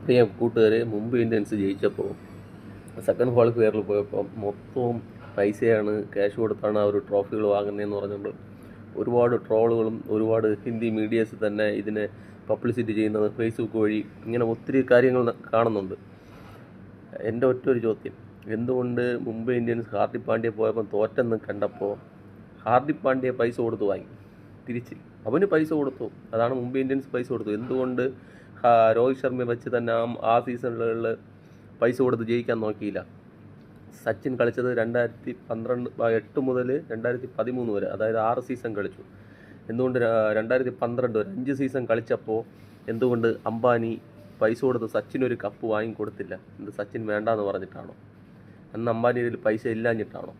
പ്രിയ കൂട്ടുകാരെ, Mumbai Indians ജയിച്ചപ്പോൾ second ക്വാളിഫയറിൽ പോയപ്പോൾ മൊത്തവും പൈസയാണ്, ക്യാഷ് കൊടുത്താണ് ആ ഒരു ട്രോഫികൾ വാങ്ങുന്നതെന്ന് പറഞ്ഞുകൊണ്ട് ഒരുപാട് ട്രോളുകളും ഒരുപാട് ഹിന്ദി മീഡിയസ് തന്നെ ഇതിനെ പബ്ലിസിറ്റി ചെയ്യുന്നത് ഫേസ്ബുക്ക് വഴി ഇങ്ങനെ ഒത്തിരി കാര്യങ്ങൾ കാണുന്നുണ്ട്. എൻ്റെ ഒറ്റൊരു ചോദ്യം, എന്തുകൊണ്ട് മുംബൈ ഇന്ത്യൻസ് ഹാർദിക് പാണ്ഡ്യ പോയപ്പോൾ തോറ്റെന്ന് കണ്ടപ്പോൾ ഹാർദിക് പാണ്ഡ്യ പൈസ കൊടുത്ത് വാങ്ങി? തിരിച്ച് അവന് പൈസ കൊടുത്തു, അതാണ് മുംബൈ ഇന്ത്യൻസ് പൈസ കൊടുത്തു. എന്തുകൊണ്ട് രോഹിത് ശർമ്മയെ വെച്ച് തന്നെ ആ സീസണുകളിൽ പൈസ കൊടുത്ത് ജയിക്കാൻ നോക്കിയില്ല? സച്ചിൻ കളിച്ചത് 2008 മുതൽ 2013 വരെ, അതായത് 6 സീസൺ കളിച്ചു. എന്തുകൊണ്ട് 2012 വരെ 5 സീസൺ കളിച്ചപ്പോൾ എന്തുകൊണ്ട് അംബാനി പൈസ കൊടുത്ത് സച്ചിനൊരു കപ്പ് വാങ്ങിക്കൊടുത്തില്ല? എന്ത് സച്ചിൻ വേണ്ടാന്ന് പറഞ്ഞിട്ടാണോ? അന്ന് അംബാനിയിൽ പൈസ ഇല്ലാഞ്ഞിട്ടാണോ?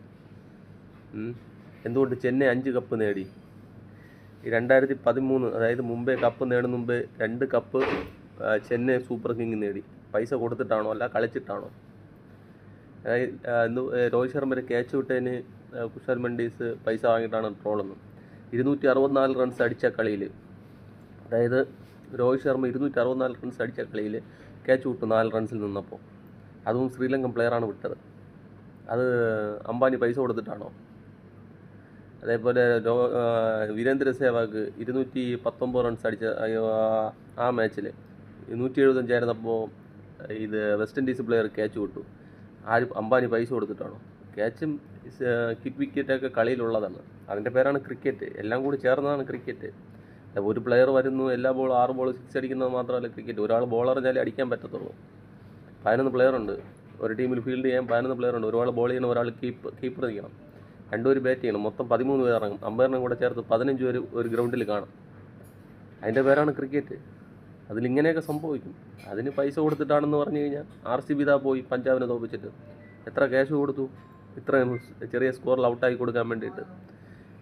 എന്തുകൊണ്ട് ചെന്നൈ 5 കപ്പ് നേടി? ഈ 2013, അതായത് മുംബൈ കപ്പ് നേടുന്ന മുമ്പ് 2 കപ്പ് ചെന്നൈ സൂപ്പർ കിങ് നേടി. പൈസ കൊടുത്തിട്ടാണോ അല്ല കളിച്ചിട്ടാണോ? രോഹിത് ശർമ്മ ക്യാച്ച് വിട്ടതിന് കുശാൽ മണ്ടീസ് പൈസ വാങ്ങിയിട്ടാണ് ട്രോളെന്ന്. 264 റൺസ് അടിച്ച കളിയിൽ, അതായത് രോഹിത് ശർമ്മ 264 റൺസ് അടിച്ച കളിയിൽ ക്യാച്ച് വിട്ടു 4 റൺസിൽ നിന്നപ്പോൾ. അതും ശ്രീലങ്കൻ പ്ലെയറാണ് വിട്ടത്. അത് അംബാനി പൈസ കൊടുത്തിട്ടാണോ? അതേപോലെ വീരേന്ദ്ര സേവാഗ് 219 റൺസ് അടിച്ച ആ മാച്ചിൽ 175 ആയിരുന്നപ്പോൾ ഇത് വെസ്റ്റ് ഇൻഡീസ് പ്ലെയർ ക്യാച്ച് വിട്ടു. അംബാനി പൈസ കൊടുത്തിട്ടാണോ? ക്യാച്ചും കിക്ക് വിക്കറ്റൊക്കെ കളിയിലുള്ളതാണ്. അതിൻ്റെ പേരാണ് ക്രിക്കറ്റ്. എല്ലാം കൂടി ചേർന്നതാണ് ക്രിക്കറ്റ്. ഒരു പ്ലെയർ വരുന്നു, എല്ലാ ബോളും 6 ബോൾ 6 അടിക്കുന്നത് മാത്രമല്ല ക്രിക്കറ്റ്. ഒരാൾ ബോൾ എറിഞ്ഞാലേ അടിക്കാൻ പറ്റത്തുള്ളൂ. 11 പ്ലെയർ ഉണ്ട് ഒരു ടീമിൽ. ഫീൽഡ് ചെയ്യാൻ 11 പ്ലെയർ ഉണ്ട്. ഒരാൾ ബോൾ ചെയ്യണം, ഒരാൾ കീപ്പർ നിൽക്കണം, 2 പേര് ബാറ്റ് ചെയ്യണം. മൊത്തം 13 പേർ ഇറങ്ങും. അമ്പയറിനെ കൂടെ ചേർത്ത് 15 പേര് ഒരു ഗ്രൗണ്ടിൽ കാണും. അതിൻ്റെ പേരാണ് ക്രിക്കറ്റ്. അതിലിങ്ങനെയൊക്കെ സംഭവിക്കും. അതിന് പൈസ കൊടുത്തിട്ടാണെന്ന് പറഞ്ഞു കഴിഞ്ഞാൽ RCB പോയി പഞ്ചാബിനെ തോപ്പിച്ചിട്ട് എത്ര ക്യാഷ് കൊടുത്തു? ഇത്രയും ചെറിയ സ്കോറിൽ ഔട്ടായി കൊടുക്കാൻ വേണ്ടിയിട്ട്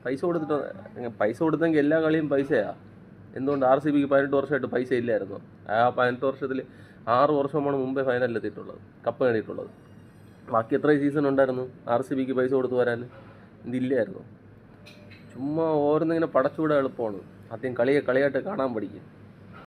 പൈസ കൊടുത്തെങ്കിൽ എല്ലാ കളിയും പൈസയാണ്. എന്തുകൊണ്ട് RCBക്ക് 18 വർഷമായിട്ട് പൈസ ഇല്ലായിരുന്നു? ആ 18 വർഷത്തിൽ 6 വർഷമാണ് മുമ്പേ ഫൈനലിലെത്തിയിട്ടുള്ളത്, കപ്പ് നേടിയിട്ടുള്ളത്. ബാക്കി എത്ര സീസൺ ഉണ്ടായിരുന്നു RCBക്ക് പൈസ കൊടുത്ത് വരാൻ? ഇതില്ലായിരുന്നു. ചുമ്മാ ഓരോന്നിങ്ങനെ പടച്ചുകൂടെ എളുപ്പമാണ്. ആദ്യം കളിയായിട്ട് കാണാൻ പഠിക്കും.